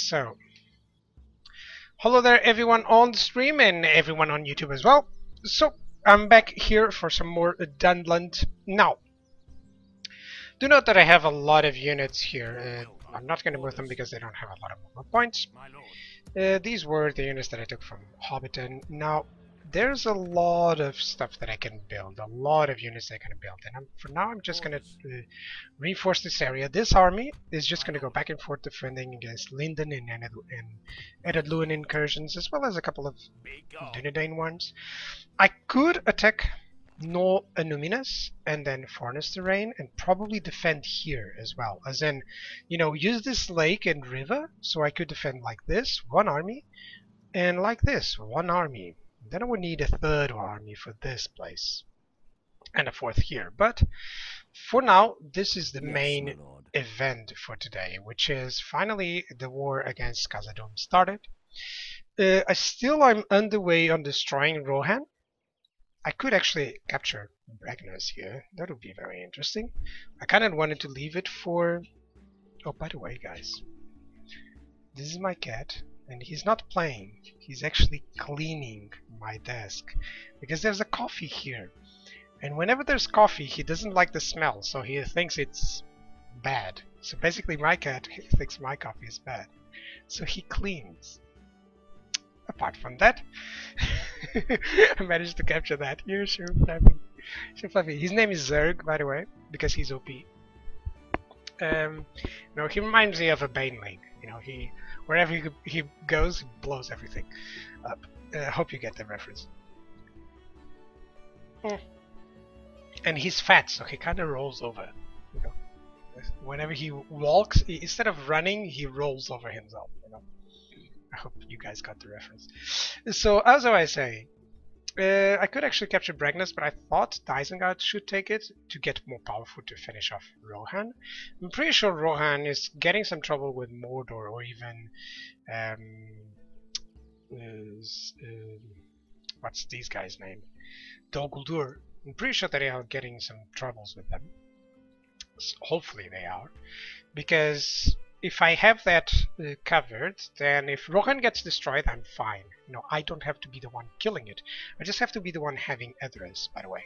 So, hello there everyone on the stream and everyone on YouTube as well. So, I'm back here for some more Dunland. Now, do note that I have a lot of units here. I'm not going to move them because they don't have a lot of movement points. These were the units that I took from Hobbiton. Now, there's a lot of stuff that I can build, a lot of units that I can build, and for now I'm just going to reinforce this area. This army is just going to go back and forth defending against Linden and Edadluan incursions, as well as a couple of Dunedain ones. I could attack No Anuminus and then Fornus Terrain and probably defend here as well, as in, you know, use this lake and river, so I could defend like this, one army, and like this, one army. Then I would need a third army for this place, and a fourth here. But for now, this is the main event for today, which is finally the war against Khazad-dum started. I'm underway on destroying Rohan. I could actually capture Bragnas here. That would be very interesting. I kind of wanted to leave it for... Oh, by the way, guys, this is my cat. And he's not playing, he's actually cleaning my desk, because there's a coffee here, and whenever there's coffee he doesn't like the smell, so he thinks it's bad. So basically my cat thinks my coffee is bad, so he cleans. Apart from that, I managed to capture that. You're sure Fluffy. His name is Zerg, by the way, because he's OP. No, he reminds me of a Baneling. You know, wherever he goes, he blows everything up. I hope you get the reference. And he's fat, so he kind of rolls over. You know, whenever he walks, instead of running, he rolls over himself. You know, I hope you guys got the reference. So, as I was saying, I could actually capture Bragnas, but I thought Isengard should take it to get more powerful to finish off Rohan. I'm pretty sure Rohan is getting some trouble with Mordor, or even what's these guys' name? Dol Guldur. I'm pretty sure that they are getting some troubles with them. So hopefully they are, because if I have that covered, then if Rohan gets destroyed, I'm fine. You know, I don't have to be the one killing it. I just have to be the one having Edras, by the way.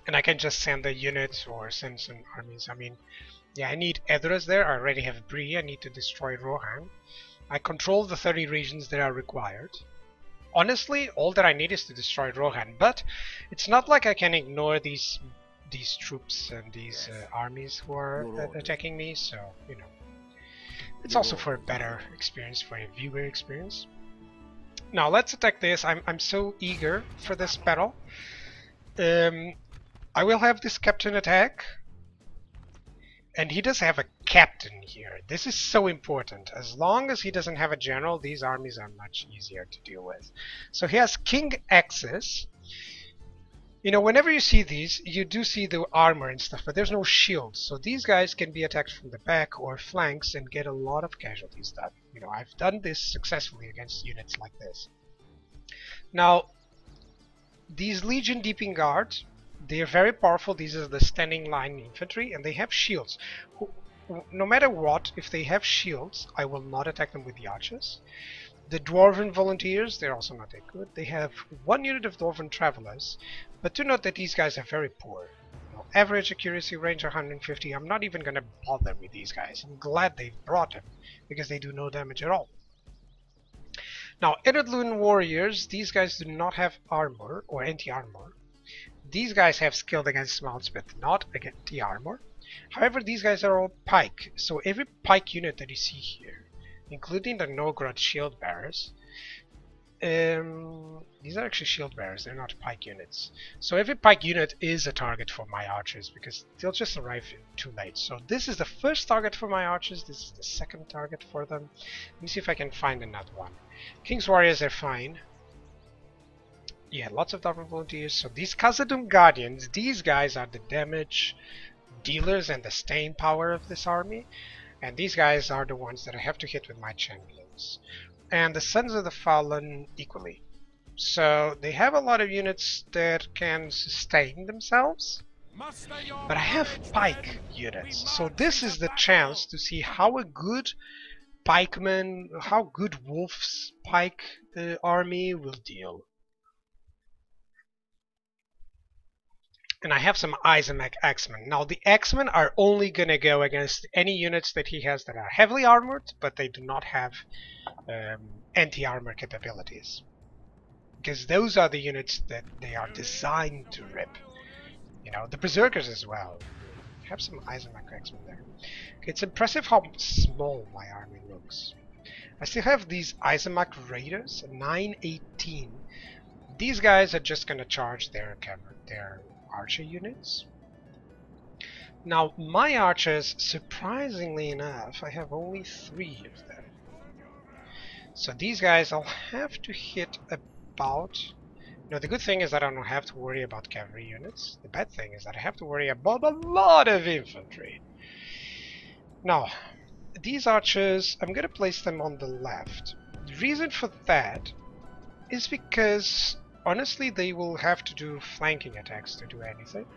And I can just send a unit or send some armies. I mean, yeah, I need Edras there. I already have Bree. I need to destroy Rohan. I control the 30 regions that are required. Honestly, all that I need is to destroy Rohan, but it's not like I can ignore these troops and these armies who are attacking me, so, you know, it's also for a better experience, for a viewer experience. Now let's attack this. I'm so eager for this battle. I will have this captain attack, and he does have a captain here. This is so important. As long as he doesn't have a general, these armies are much easier to deal with. So he has King Axis. You know, whenever you see these, you do see the armor and stuff, but there's no shields. So these guys can be attacked from the back or flanks and get a lot of casualties done. You know, I've done this successfully against units like this. Now, these Legion Deeping Guards, they are very powerful. These are the standing line infantry, and they have shields. No matter what, if they have shields, I will not attack them with the archers. The Dwarven Volunteers, they're also not that good. They have one unit of Dwarven Travelers, but do note that these guys are very poor. You know, average accuracy range 150. I'm not even going to bother with these guys. I'm glad they brought them, because they do no damage at all. Now, Edadluan Warriors, these guys do not have armor or anti-armor. These guys have skilled against mounts, but not against the armor. However, these guys are all pike, so every pike unit that you see here, including the Nogrod shield bearers. These are actually shield bearers, they're not pike units. So every pike unit is a target for my archers, because they'll just arrive too late. So this is the first target for my archers, this is the second target for them. Let me see if I can find another one. King's Warriors are fine. Yeah, lots of Dwarven Volunteers. So these Khazad-dum Guardians, these guys are the damage dealers and the staying power of this army. And these guys are the ones that I have to hit with my champions. And the Sons of the Fallen equally. So they have a lot of units that can sustain themselves. But I have pike units, so this is the chance to see how a good pikeman, how good Wolf's pike army will deal. And I have some Izamak Axemen. Now the Axemen are only gonna go against any units that he has that are heavily armored, but they do not have anti-armor capabilities. Because those are the units that they are designed to rip. You know, the Berserkers as well. I have some Izamak Axemen there. Okay, it's impressive how small my army looks. I still have these Izamak Raiders, 918. These guys are just gonna charge their archer units. Now, my archers, surprisingly enough, I have only 3 of them. So these guys I'll have to hit about... No, the good thing is that I don't have to worry about cavalry units. The bad thing is that I have to worry about a lot of infantry. Now, these archers, I'm gonna place them on the left. The reason for that is because honestly, they will have to do flanking attacks to do anything.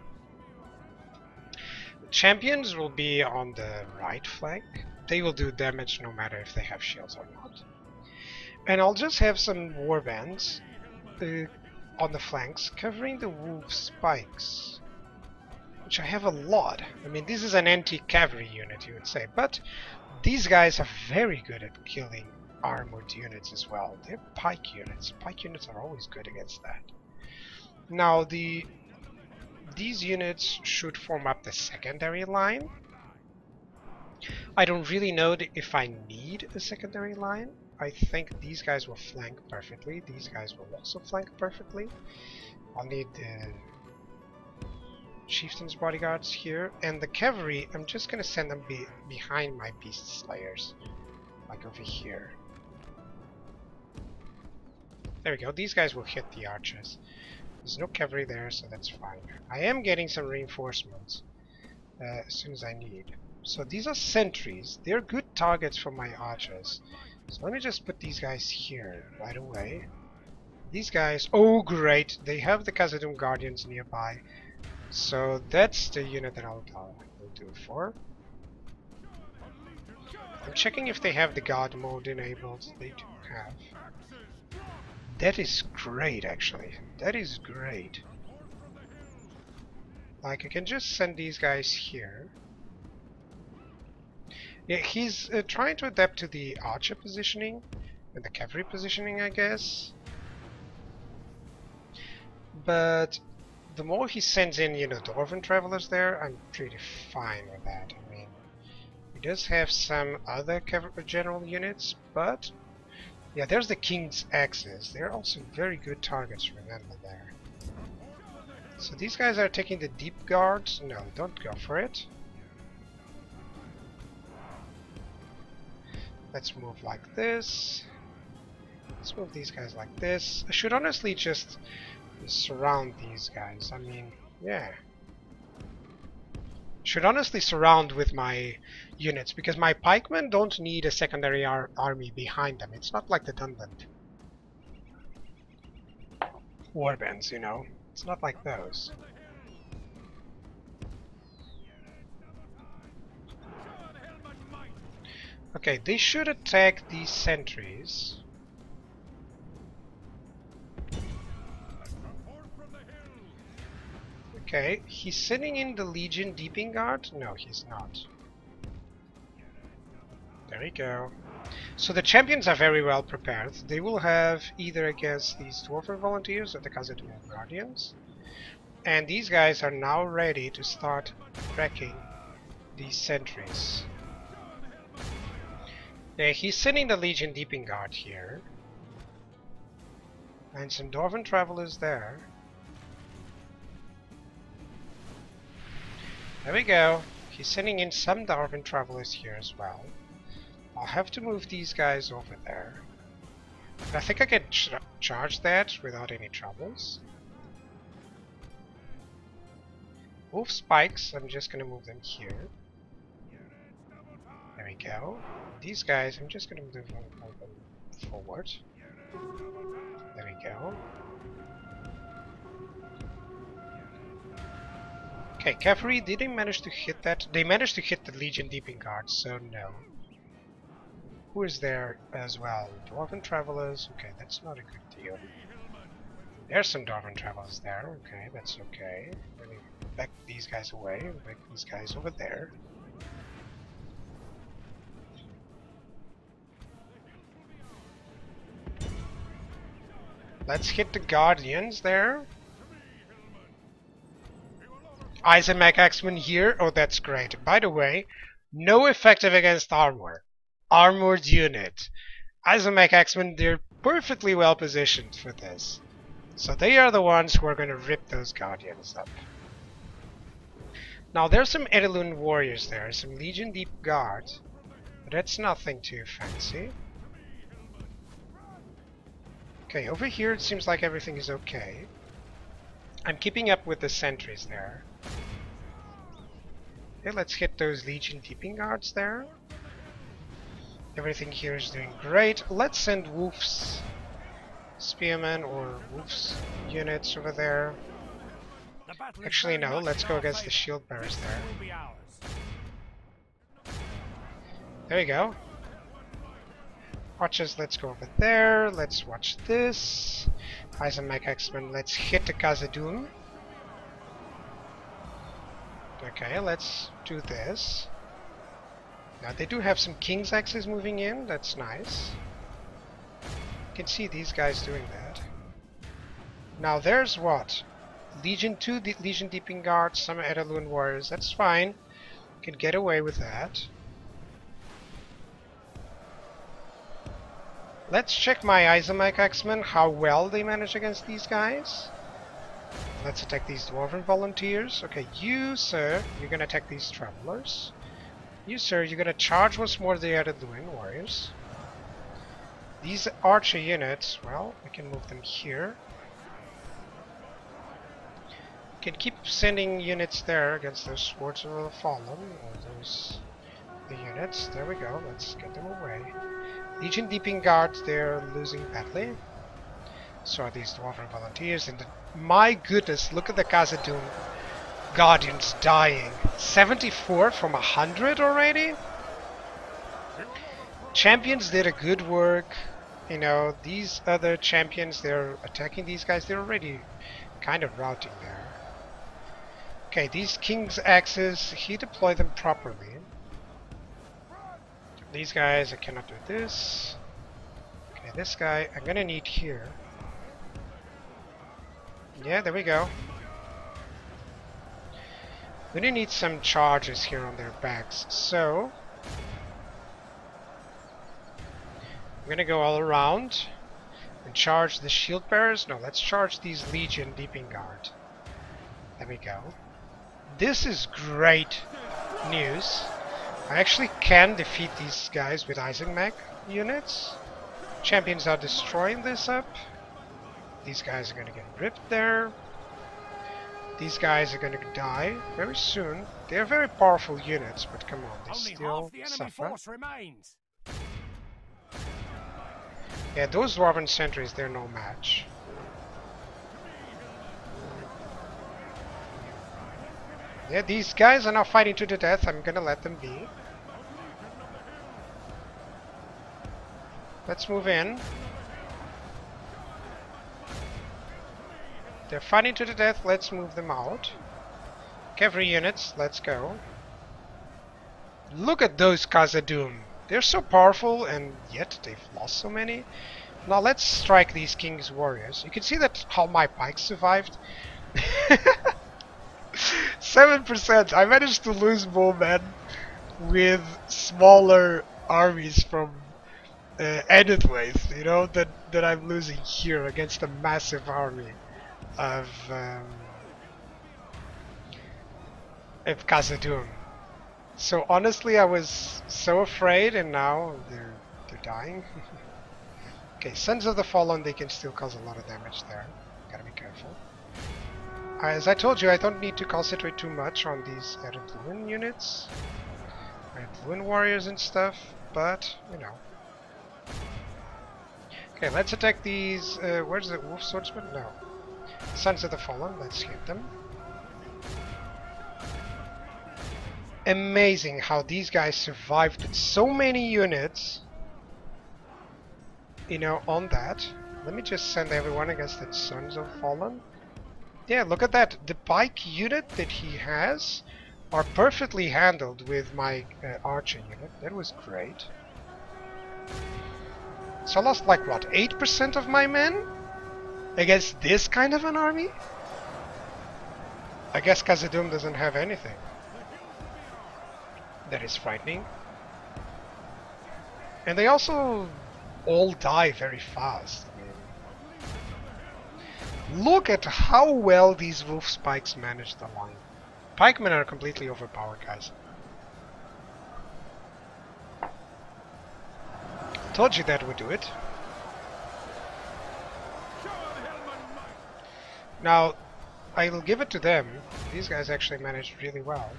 The champions will be on the right flank. They will do damage no matter if they have shields or not. And I'll just have some warbands on the flanks covering the wolf spikes, which I have a lot. I mean, this is an anti-cavalry unit, you would say, but these guys are very good at killing armored units as well. They're pike units. Pike units are always good against that. Now these units should form up the secondary line. I don't really know if I need a secondary line. I think these guys will flank perfectly. These guys will also flank perfectly. I'll need the chieftain's bodyguards here, and the cavalry I'm just gonna send them behind my beast slayers, like over here. There we go, these guys will hit the archers. There's no cavalry there, so that's fine. I am getting some reinforcements as soon as I need. So these are sentries. They're good targets for my archers. So let me just put these guys here right away. These guys, oh great, they have the Khazad-dum guardians nearby. So that's the unit that I'll do it for. I'm checking if they have the guard mode enabled. They do have. That is great, actually. That is great. Like, I can just send these guys here. Yeah, he's trying to adapt to the archer positioning and the cavalry positioning, I guess. But the more he sends in, you know, Dwarven travelers there, I'm pretty fine with that. I mean, he does have some other general units, but yeah, there's the King's Axes. They're also very good targets, remember there. So these guys are taking the deep guard. No, don't go for it. Let's move like this. Let's move these guys like this. I should honestly just surround these guys. I mean, yeah. Should honestly surround with my units, because my pikemen don't need a secondary army behind them. It's not like the Dunland warbands, you know. It's not like those. Okay, they should attack these sentries. Okay, he's sitting in the Legion Deeping Guard? No, he's not. There we go. So the champions are very well prepared. They will have either against these Dwarven volunteers or the Khazad-dum Guardians. And these guys are now ready to start wrecking these sentries. Yeah, he's sending the Legion Deeping Guard here. And some Dwarven travelers there. There we go. He's sending in some Dwarven travelers here as well. I'll have to move these guys over there. But I think I can charge that without any troubles. Wolf spikes, I'm just gonna move them here. There we go. These guys, I'm just gonna move them forward. There we go. Okay, cavalry, did they manage to hit that? They managed to hit the Legion Deeping Guard, so no. Who is there as well? Dwarven Travelers? Okay, that's not a good deal. There's some Dwarven Travelers there. Okay, that's okay. Really back these guys away. Back these guys over there. Let's hit the Guardians there. Eisenmech Axeman here. Oh, that's great. By the way, no effective against armor. Armored unit. Eisenmech Axeman, they're perfectly well positioned for this. So they are the ones who are going to rip those Guardians up. Now there's some Edelun warriors there, some Legion Deep Guard. But that's nothing too fancy. Okay, over here it seems like everything is okay. I'm keeping up with the sentries there. Okay, let's hit those Legion Deeping Guards there. Everything here is doing great. Let's send Wolf's Spearmen or Wolf's units over there. Actually no, let's go against the Shield Bearers there. There you go. Watches, let's go over there. Let's watch this. Eisenmech X-Men, let's hit the Khazad-dum. Okay, let's do this. Now they do have some King's Axes moving in, that's nice. You can see these guys doing that. Now there's what? Legion 2, Legion Deeping Guard, some Edelun Warriors, that's fine. You can get away with that. Let's check my Eisenmech X-Men, how well they manage against these guys. Let's attack these Dwarven Volunteers. Okay, you, sir, you're gonna attack these Travelers. You, sir, you're gonna charge once more the Edelun Warriors. These Archer units, well, we can move them here. We can keep sending units there against those Swords of the Fallen, or those the units. There we go, let's get them away. Legion Deeping Guard, they're losing badly. So are these Dwarven Volunteers, and my goodness, look at the Khazad-dum Guardians dying. 74 from 100 already? Champions did a good work. You know, these other champions, they're attacking these guys, they're already kind of routing there. Okay, these King's Axes, he deployed them properly. These guys, I cannot do this. Okay, this guy, I'm gonna need here. Yeah, there we go. We're gonna need some charges here on their backs, so I'm gonna go all around and charge the Shield Bearers. No, let's charge these Legion Deeping Guard. There we go. This is great news. I actually can defeat these guys with Eisenmech units. Champions are destroying this up. These guys are gonna get ripped there. These guys are gonna die very soon. They're very powerful units, but come on, they still suffer. Yeah, those Dwarven sentries, they're no match. Yeah, these guys are now fighting to the death. I'm gonna let them be. Let's move in. They're fighting to the death. Let's move them out. Cavalry units, let's go. Look at those Khazad-dum. They're so powerful, and yet they've lost so many. Now let's strike these King's Warriors. You can see that how my pikes survived. 7%. I managed to lose more men with smaller armies from Edithwaith, you know, that I'm losing here against a massive army of Khazad-dum. So honestly, I was so afraid, and now they're dying. Okay, Sons of the Fallen, they can still cause a lot of damage there. Gotta be careful. As I told you, I don't need to concentrate too much on these Edelun units, Edelun warriors and stuff, but you know. Okay, let's attack these. Where's the Wolf Swordsman? No. Sons of the Fallen, let's hit them. amazing how these guys survived so many units, you know, on that. Let me just send everyone against the Sons of Fallen. Yeah, look at that. The pike unit that he has are perfectly handled with my archer unit. That was great. So I lost like what, 8% of my men against this kind of an army? I guess Khazad-dum doesn't have anything. That is frightening. And they also all die very fast. I mean, look at how well these wolf spikes manage the line. Pikemen are completely overpowered, guys. Told you that would do it. Now, I'll give it to them. These guys actually managed really well.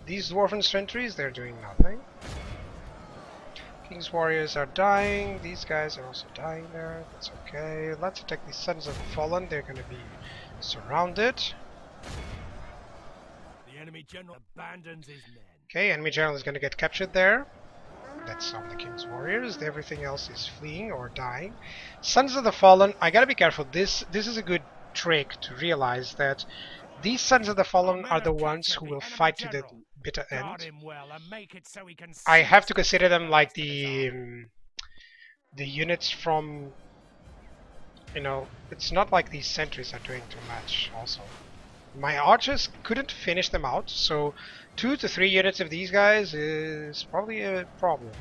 These Dwarven sentries, they're doing nothing. King's warriors are dying. These guys are also dying there. That's okay. Let's attack the Sons of the Fallen. They're going to be surrounded. The enemy general abandons his men. Okay, enemy general is going to get captured there. That's some of the King's warriors. Everything else is fleeing or dying. Sons of the Fallen, I gotta be careful. This is a good trick to realize that these Sons of the Fallen are the ones who will fight to the bitter end. I have to consider them like the units from, you know, it's not like these sentries are doing too much also. My archers couldn't finish them out, so 2 to 3 units of these guys is probably a problem.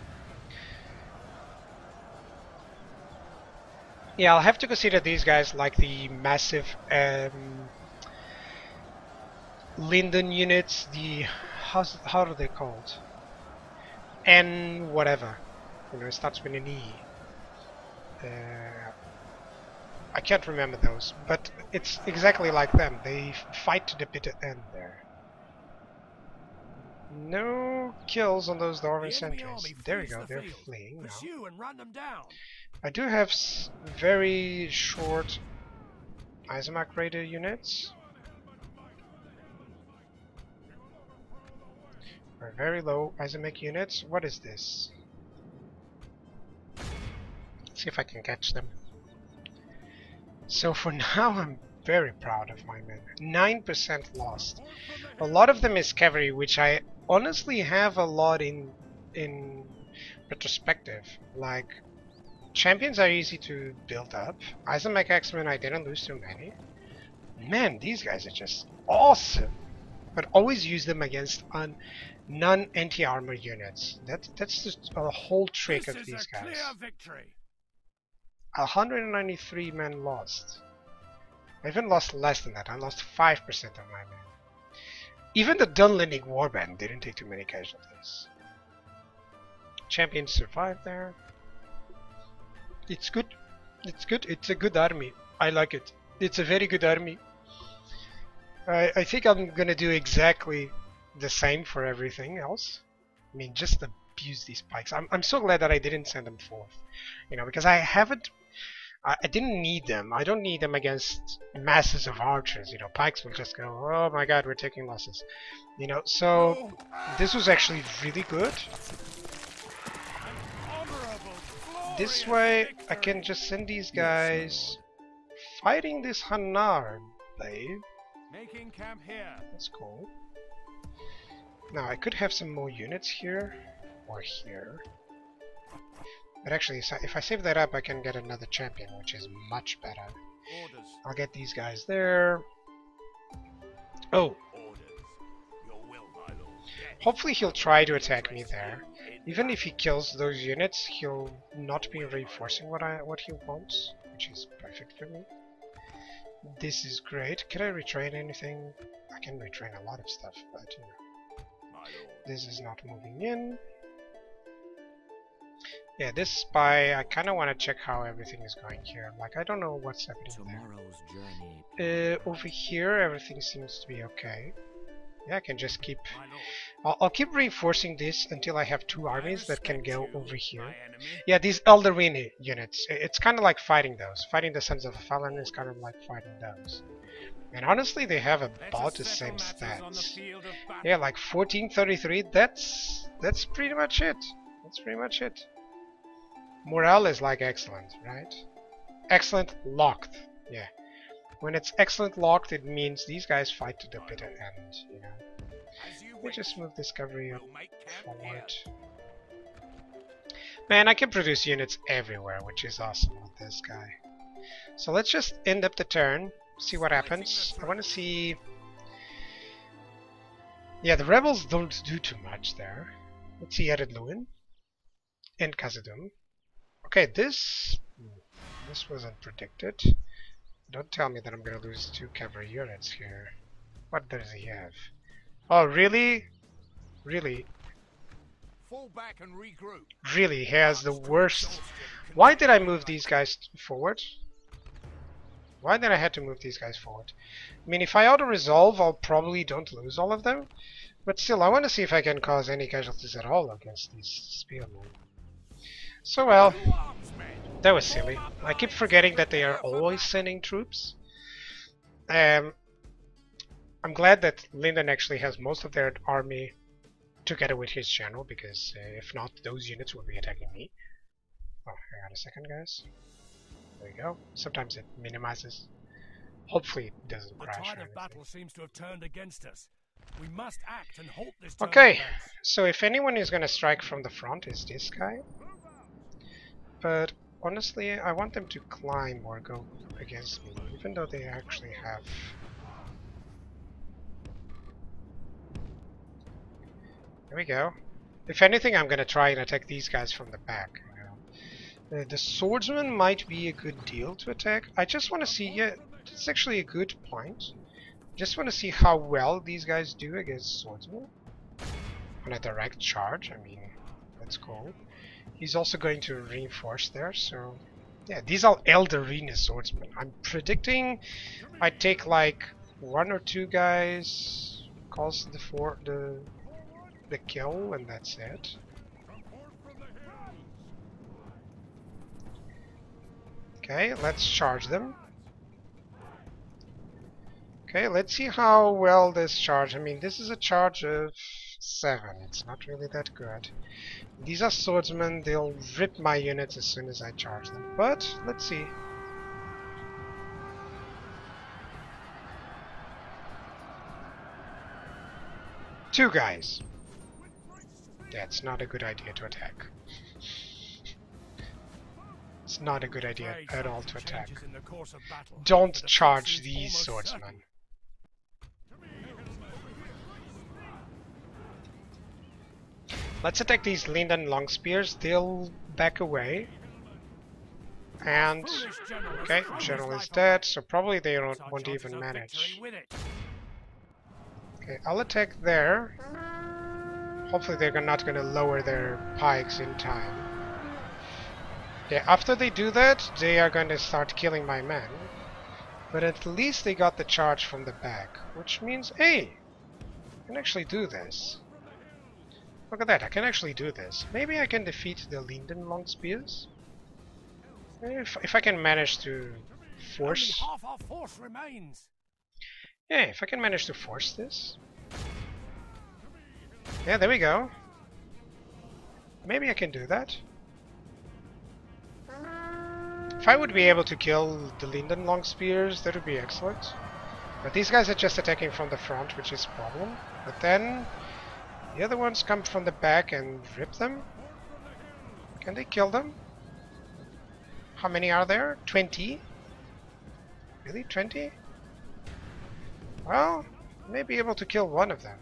Yeah, I'll have to consider these guys like the massive Linden units, the how are they called? N whatever. You know, it starts with an E. I can't remember those, but it's exactly like them. They fight to the bitter end there. No kills on those Dwarven sentries. There we go, they're fleeing now. I do have very short Isomac Raider units. Or very low Isomac units. What is this? Let's see if I can catch them. So for now I'm very proud of my men. 9% lost. A lot of them is cavalry, which I honestly have a lot in retrospective. Like, champions are easy to build up. Isomac X-Men, I didn't lose too many. Man, these guys are just awesome. But always use them against non-anti-armor units. That's just a whole trick of these guys. 193 men lost. I even lost less than that. I lost 5% of my men. Even the Dunland warband didn't take too many casualties. Champions survived there. It's good. It's good. It's a good army. I like it. It's a very good army. I think I'm gonna do exactly the same for everything else. I mean, just abuse these pikes. I'm so glad that I didn't send them forth. You know, because I didn't need them. I don't need them against masses of archers. You know, pikes will just go, oh my god, we're taking losses. You know, so this was actually really good. This way, I can just send these guys fighting this Hanar babe. Making camp here. That's cool. Now, I could have some more units here or here. But actually, if I save that up, I can get another champion, which is much better. Orders. I'll get these guys there. Oh! Orders. Your will, my lord. Hopefully he'll try to attack me there. Even if he kills those units, he'll not be reinforcing what he wants, which is perfect for me. This is great. Can I retrain anything? I can retrain a lot of stuff, but you know. This is not moving in. Yeah, this spy, I kind of want to check how everything is going here. Like, I don't know what's happening there. Over here, everything seems to be okay. Yeah, I can just keep... I'll keep reinforcing this until I have 2 armies that can go over here. Yeah, these Eldarini units. It's kind of like fighting those. Fighting the Sons of the Fallen is kind of like fighting those. And honestly, they have about the same stats. Yeah, like 1433. That's pretty much it. That's pretty much it. Morale is like excellent, right? Excellent locked. Yeah. When it's excellent locked, it means these guys fight to the bitter end. You know. We just move discovery up forward. Man, I can produce units everywhere, which is awesome with this guy. So let's just end up the turn. See what happens. I want to see... Yeah, the rebels don't do too much there. Let's see Edit Lewin and Khazad-dum. Okay, this wasn't predicted. Don't tell me that I'm gonna lose 2 cavalry units here. What does he have? Oh, really? Really? Fall back and regroup. Really, he has the worst... Why did I move these guys forward? Why did I have to move these guys forward? I mean, if I auto-resolve, I'll probably don't lose all of them. But still, I want to see if I can cause any casualties at all against these spearmen. So, well, that was silly. I keep forgetting that they are always sending troops. I'm glad that Linden actually has most of their army together with his general, because if not, those units would be attacking me. Oh, hang on a second, guys. There we go. Sometimes it minimizes. Hopefully it doesn't crash. The tide of battle seems to have turned against us. We must act and halt this. Okay, so if anyone is going to strike from the front, is this guy. But honestly, I want them to climb or go against me, even though they actually have... There we go. If anything, I'm going to try and attack these guys from the back. The swordsman might be a good deal to attack. I just want to see... Yeah, it's actually a good point. Just want to see how well these guys do against swordsmen. On a direct charge, I mean, that's cool. He's also going to reinforce there, so... Yeah, these are Elderina swordsmen. I'm predicting I take like 1 or 2 guys, cause the kill, and that's it. Okay, let's charge them. Okay, let's see how well this charge... I mean, this is a charge of 7. It's not really that good. These are swordsmen. They'll rip my units as soon as I charge them. But, let's see. Two guys. That's not a good idea to attack. It's not a good idea at all to attack. Don't charge these swordsmen. Let's attack these Linden long spears. They'll back away. And okay, general is dead, so probably they won't even manage. Okay, I'll attack there. Hopefully they're not gonna lower their pikes in time. Yeah, after they do that, they are going to start killing my men. But at least they got the charge from the back, which means, hey, I can actually do this. Look at that, I can actually do this. Maybe I can defeat the Linden long spears? If I can manage to force... Only half our force remains. Yeah, if I can manage to force this. Yeah, there we go. Maybe I can do that. If I would be able to kill the Linden long spears, that would be excellent. But these guys are just attacking from the front, which is a problem. But then the other ones come from the back and rip them. Can they kill them? How many are there? 20? Really? 20? Well, I may be able to kill one of them.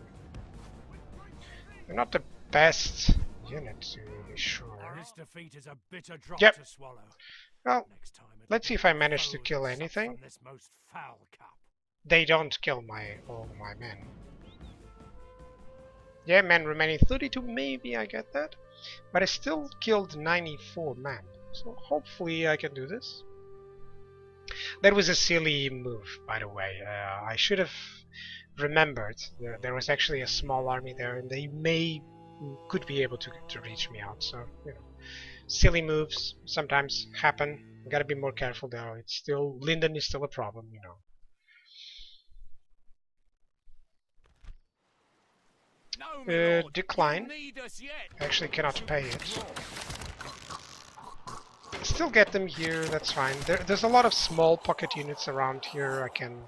They're not the best unit, to be sure. This defeat is a bitter drop Yep. to swallow. Well, let's see if I manage to kill anything. They don't kill all my men. Yeah, men remaining 32, maybe I get that. But I still killed 94 men. So hopefully I can do this. That was a silly move, by the way. I should have remembered. There was actually a small army there, and they could be able to reach me out. So, you know, silly moves sometimes happen. You gotta be more careful though. It's still... Linden is still a problem, you know. No, my lord. Decline. You need us yet. Actually cannot pay it. Still get them here, that's fine. There's a lot of small pocket units around here. I can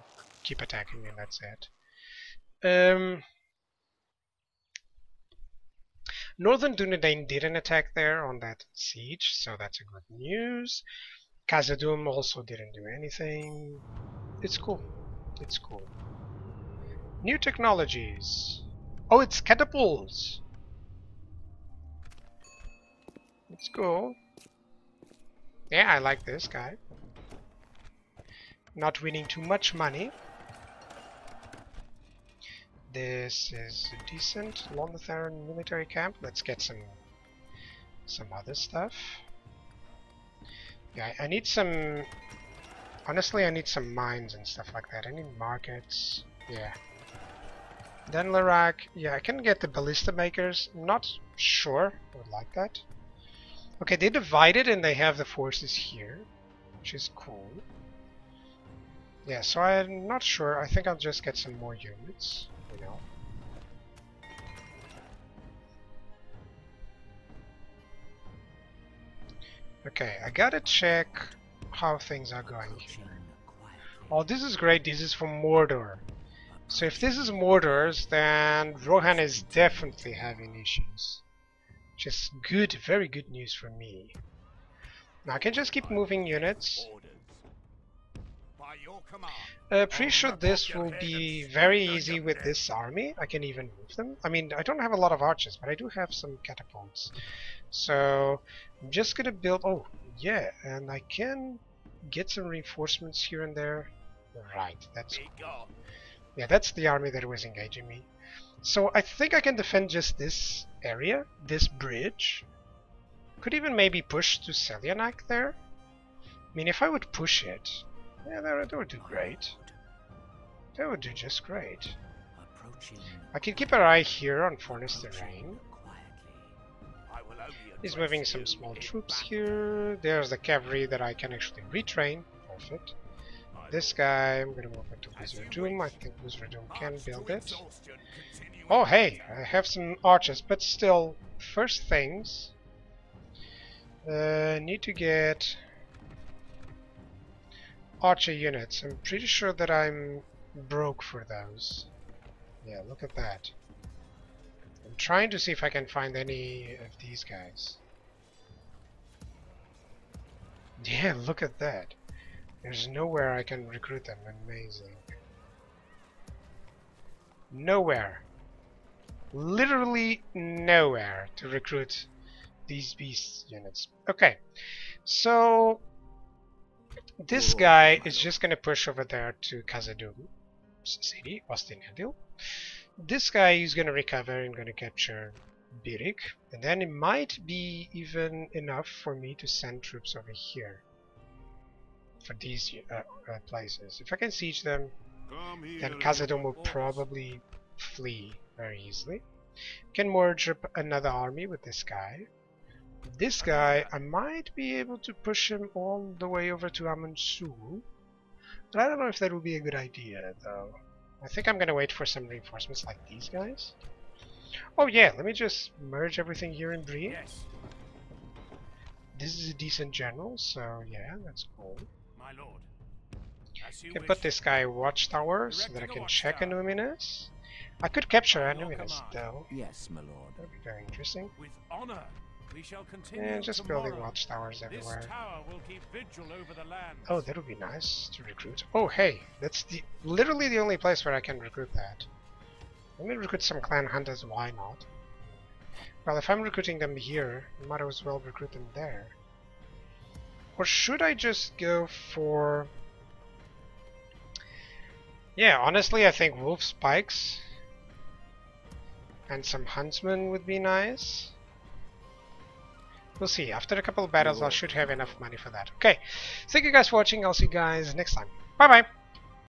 keep attacking and that's it. Northern Dunland didn't attack there on that siege, so that's a good news. Khazad-dum also didn't do anything. It's cool. It's cool. New technologies. Oh, it's catapults. Let's go. Yeah, I like this guy. Not winning too much money. This is a decent London military camp. Let's get some other stuff. Yeah, I need some... Honestly, I need some mines and stuff like that. I need markets. Yeah. Then Larak. Yeah, I can get the ballista makers. Not sure. I would like that. Okay, they divided and they have the forces here, which is cool. Yeah, so I'm not sure. I think I'll just get some more units, you know. Okay, I gotta check how things are going here. Oh, this is great. This is from Mordor. So if this is Mordor's, then Rohan is definitely having issues. Which is good, very good news for me. Now I can just keep moving units. Pretty sure this will be very easy with this army. I can even move them. I mean, I don't have a lot of archers, but I do have some catapults. So I'm just gonna build... Oh, yeah, and I can get some reinforcements here and there. Right, that's cool. Yeah, that's the army that was engaging me. So I think I can defend just this area, this bridge. Could even maybe push to Selianak there. I mean, if I would push it, yeah, that would do great. That would do just great. I can keep an eye here on Forest Terrain. He's moving some small troops here. There's the cavalry that I can actually retrain. Perfect. This guy, I'm gonna move into Khazad-dum. I think Khazad-dum can build it. Oh hey, I have some archers, but still, first things, need to get archer units. I'm pretty sure that I'm broke for those. Yeah, look at that. I'm trying to see if I can find any of these guys. Yeah, look at that. There's nowhere I can recruit them. Amazing. Nowhere. Literally nowhere to recruit these beast units. Okay, so this guy is just gonna push over there to Khazad-dum city, Austin Hill. This guy is gonna recover and gonna capture Birik, and then it might be even enough for me to send troops over here for these places. If I can siege them, then Khazad-dum will probably flee very easily. Can merge up another army with this guy. This guy, I might be able to push him all the way over to Amansul, but I don't know if that would be a good idea though. I think I'm gonna wait for some reinforcements like these guys. Oh yeah, let me just merge everything here in Bree. Yes, This is a decent general, so yeah, that's cool. my lord. As you Can wish. put this guy watchtower so that I can check Anuminus. I could capture Anuminus though. Yes, my lord. That would be very interesting. With honor, we shall continue. And just building tomorrow. watchtowers This everywhere. tower will keep vigil over the land. Oh, that would be nice to recruit. Oh, hey, that's literally the only place where I can recruit that. Let me recruit some clan hunters, why not? Well, if I'm recruiting them here, I might as well recruit them there. Or should I just go for... Yeah, honestly, I think wolf spikes and some huntsmen would be nice. We'll see. After a couple of battles, I should have enough money for that. Okay, thank you guys for watching. I'll see you guys next time. Bye bye!